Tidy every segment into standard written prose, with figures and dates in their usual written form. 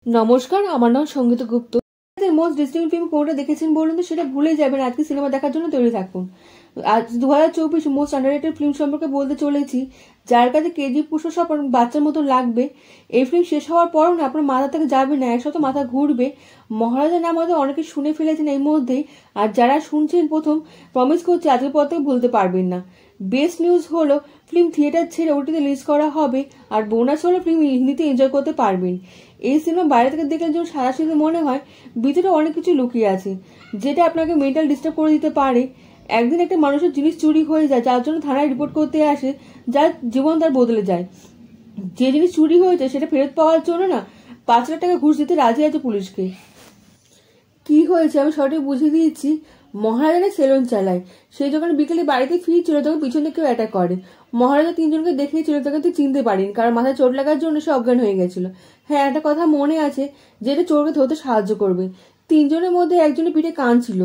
নমস্কার, আমার নাম সঙ্গীতা গুপ্ত। মোস্ট ডিস্টিংক্ট ফিল্ম কোনটা দেখেছেন বলুন তো, সেটা ভুলে যাবেন। আজকে সিনেমা দেখার জন্য তৈরি থাকুন। আজ 2024 মোস্ট আন্ডাররেটেড ফিল্ম সম্পর্কে বলতে চলেছি, যার কাছে কেজি পুষ্প সব বাচ্চার মতো লাগবে। এই ফিল্ম শেষ হওয়ার পরও না আপনার মাথা থেকে যাবে না, একসাথে মাথা ঘুরবে। মহারাজা নাম হয়তো অনেকে শুনে ফেলেছেন এই মধ্যেই, আর যারা শুনছেন প্রথম, প্রমিস করছি আজকের পর থেকে ভুলতে পারবেন না। বেস্ট নিউজ হলো ফিল্ম থিয়েটার ছেড়ে ওটিতে রিলিজ করা হবে, আর বোনাস হলো ফিল্ম হিন্দিতে এনজয় করতে পারবেন। এই সিনেমা বাইরে থেকে দেখলে যেমন সাদাসিধে মনে হয়, ভিতরে অনেক কিছু লুকিয়ে আছে, যেটা আপনাকে মেন্টাল ডিস্টার্ব করে দিতে পারে। একদিন একটা মানুষের জিনিস চুরি হয়ে যায়, যার জন্য থানায় রিপোর্ট করতে আসে, যার জীবন তার বদলে যায়। যে জিনিস চুরি হয়েছে সেটা ফেরত পাওয়ার জন্য না 5 লাখ টাকা ঘুষ দিতে রাজি আছে পুলিশকে। কি হয়েছে আমি সঠিক বুঝিয়ে দিয়েছি। মহারাজা সেলুন চালায়, সেই যখন বিকেলে বাড়িতে ফিরছিল তখন পিছন থেকে কেউ অ্যাটাক করে। মহারাজা 3জনকে দেখিয়েছিল, তাকে তুই চিনতে পারিনি, কারণ মাথায় চোট লাগার জন্য সে অজ্ঞান হয়ে গেছিল। হ্যাঁ, একটা কথা মনে আছে, যেটা চোরকে ধরতে সাহায্য করবে। 3জনের মধ্যে একজনের পিঠে কান ছিল,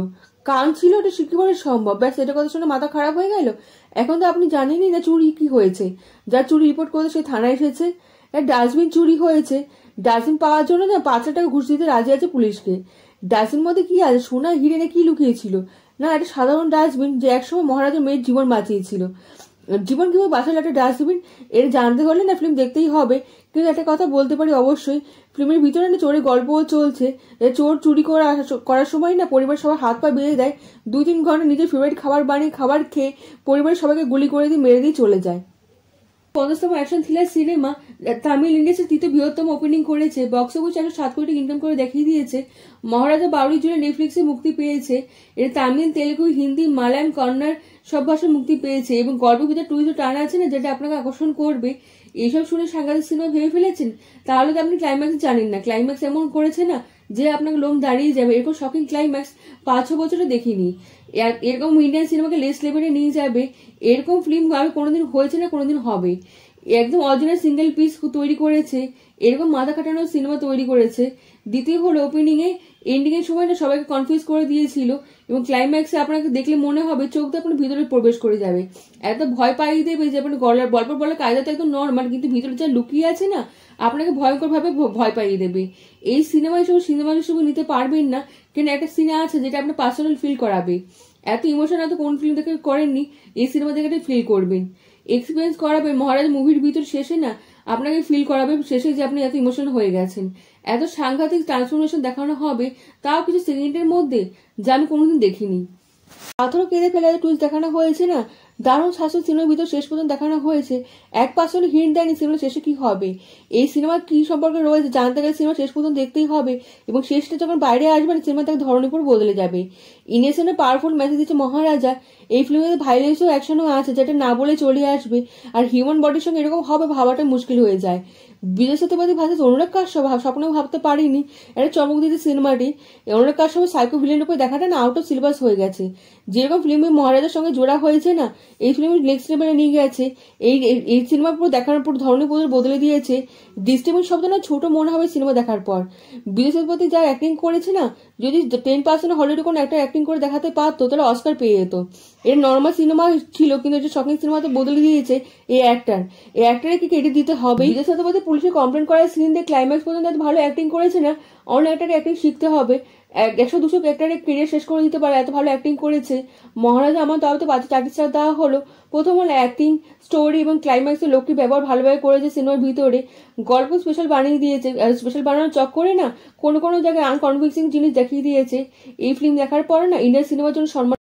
এটা কি করে সম্ভব? ব্যাস, এটা কথা শুনে মাথা খারাপ হয়ে গেল। এখন তো আপনি জানেনই না চুরি কি হয়েছে। যার চুরি রিপোর্ট করতে সে থানায় এসেছে। ডাস্টবিন চুরি হয়েছে, ডাস্টবিন পাওয়ার জন্য না 5 লাখ টাকা ঘুষ দিতে রাজি আছে পুলিশকে। ডাস্টবিন মধ্যে কি আছে, সোনা হিরে না কি লুকিয়েছিল? না, একটা সাধারণ ডাস্টবিন, যে একসময় মহারাজা মেয়ের জীবন বাঁচিয়েছিল। জীবন কিভাবে বাঁচালো একটা ডাস্টবিন, এর জানতে হলে না ফিল্ম দেখতেই হবে। কিন্তু একটা কথা বলতে পারি অবশ্যই, ফিল্মের ভিতরে না চোরের গল্পও চলছে। চোর চুরি করার সময় না পরিবার সবাই হাত পা বেঁধে দেয়। 2-3 ঘন্টা নিজের ফেভারিট খাবার বানিয়ে খাবার খেয়ে পরিবারের সবাইকে গুলি করে দিয়ে মেরে দিয়ে চলে যায়। 50তম অ্যাকশন থ্রিলার সিনেমা তামিল ইন্ডাস্ট্রির তৃতীয় বৃহত্তম ওপেনিং করেছে, বক্স অফিসে 107 কোটি ইনকাম করে দেখিয়ে দিয়েছে। মহারাজা 12 জুলাই নেটফ্লিক্সে মুক্তি পেয়েছে। এর তামিল, তেলেগু, হিন্দি, মালায়াম, কন্নড় সব ভাষায় মুক্তি পেয়েছে, এবং গল্পের ভিতরে টুইস্ট টান আছে না, যেটা আপনাকে আকর্ষণ করবে। এইসব শুনে সাংঘাতিক সিনেমা ভেবে ফেলেছেন? তাহলে তো আপনি ক্লাইম্যাক্স জানেন না। ক্লাইম্যাক্স এমন করেছে না যে আপনাকে লোম দাঁড়িয়ে যাবে। এরকম শকিং ক্লাইম্যাক্স 5-6 বছরে দেখিনি। এরকম ইন্ডিয়ান সিনেমাকে লেস লেভেলে নিয়ে যাবে, এরকম ফিল্ম আগে কোনোদিন হয়েছে না, কোনোদিন হবে। একদম অরিজিনাল সিঙ্গেল পিস তৈরি করেছে, এরকম মাথা কাটানোর সিনেমা তৈরি করেছে। দ্বিতীয় হলো ওপেনিং এ এন্ডিং এর সময় না সবাইকে কনফিউজ করে দিয়েছিল, এবং ক্লাইম্যাক্সে আপনাকে দেখলে মনে হবে চোখ দিয়ে আপনার ভিতরে প্রবেশ করে যাবে। এত ভয় পাইয়ে দেবে যে আপনার গল্প বলার কায়দা তো একদম নর্মাল, কিন্তু ভিতরে যা লুকিয়ে আছে না, আপনাকে ভয়ঙ্কর ভাবে ভয় পাইয়ে দেবে। এই সিনেমা হিসেবে নিতে পারবেন না, কিন্তু একটা সিনেমা আছে যেটা আপনার পার্সোনাল ফিল করাবে। এত ইমোশন এত কোন ফিল্ম দেখে করেননি, এই সিনেমা দেখে ফিল করবেন, এক্সপিরিয়েন্স করাবে। মহারাজ মুভির ভিতর শেষে না আপনাকে ফিল করাবে শেষে যে আপনি এত ইমোশন হয়ে গেছেন। এত সাংঘাতিক ট্রান্সফরমেশন দেখানো হবে, তাও কিছু সেকেন্ডের মধ্যে, যা আমি কোনোদিন দেখিনি। পাথর কেঁদে ফেলে টুইস্ট দেখানো হয়েছে না, দারুণ শাসন সিনেমার ভিতর শেষ পর্যন্ত দেখানো হয়েছে। 1% হিন্ট দেয়নি সিনেমা শেষে কি হবে, এই সিনেমা কি সম্পর্কে রয়েছে জানতে গেলে সিনেমা শেষ পর্যন্ত দেখতেই হবে, এবং শেষটা যখন বাইরে আসবে সিনেমা তাকে ধরনের উপর বদলে যাবে। ইনেশনের পাওয়ারফুল মেসেজ দিচ্ছে মহারাজা। এই ফিল্মে ভাইলেন্সও অ্যাকশনও আছে, যেটা না বলে চলে আসবে। আর হিউম্যান বডির সঙ্গে এরকম হবে ভাবাটা মুশকিল হয়ে যায়। বিজয় সেতুপতি ভাষা অনুরাগ কাশ্যপ স্বপ্নেও ভাবতে পারিনি এটা চমক দিতে সিনেমাটি। অনুরাগ কাশ্যপ সাইকো ভিলেনের উপর দেখাটা না আউট অফ সিলেবাস হয়ে গেছে। যেরকম ফিল্মে মহারাজার সঙ্গে জোড়া হয়েছে না, এই ফিল্ম নেক্সট লেভেলে নিয়ে গেছে। এই সিনেমার পুরো দেখানোর পুরো ধরনের বদলে দিয়েছে। ডিস্টেবল শব্দ না ছোট মনে হবে সিনেমা দেখার পর। বিজয় সেতুপতি যা অ্যাক্টিং করেছে না, যদি 10% হলিউডে কোনো একটা অ্যাক্টিং করে দেখাতে পারতো তাহলে অস্কার পেয়ে যেত। এর নর্মাল সিনেমা ছিল, কিন্তু এটা শকিং সিনেমাতে বদলে দিয়েছে এই অ্যাক্টারকে ক্রেডিট দিতে হবে। বিজয় সেতুপতি পুলিশে কমপ্লেন করার সিন দিয়ে ক্লাইম্যাক্স পর্যন্ত এত ভালো অ্যাক্টিং করেছে না, অন্য অ্যাক্টারকে অ্যাক্টিং শিখতে হবে। 100-200 ক্যারেক্টারের কেরিয়ার শেষ করে দিতে পারে, এত ভালো অ্যাক্টিং করেছে মহারাজা। আমার তবে তো 4 স্টার দেওয়া হলো। প্রথম হলো অ্যাক্টিং, স্টোরি এবং ক্লাইম্যাক্সের লোকটির ব্যবহার ভালোভাবে করেছে সিনেমার ভিতরে। গল্প স্পেশাল বানিয়ে দিয়েছে, স্পেশাল বানানোর চক্করে না কোনো জায়গায় আনকনভিন্সিং জিনিস দেখিয়ে দিয়েছে। এই ফিল্ম দেখার পরে না ইন্ডিয়ান সিনেমার জন্য সম্মান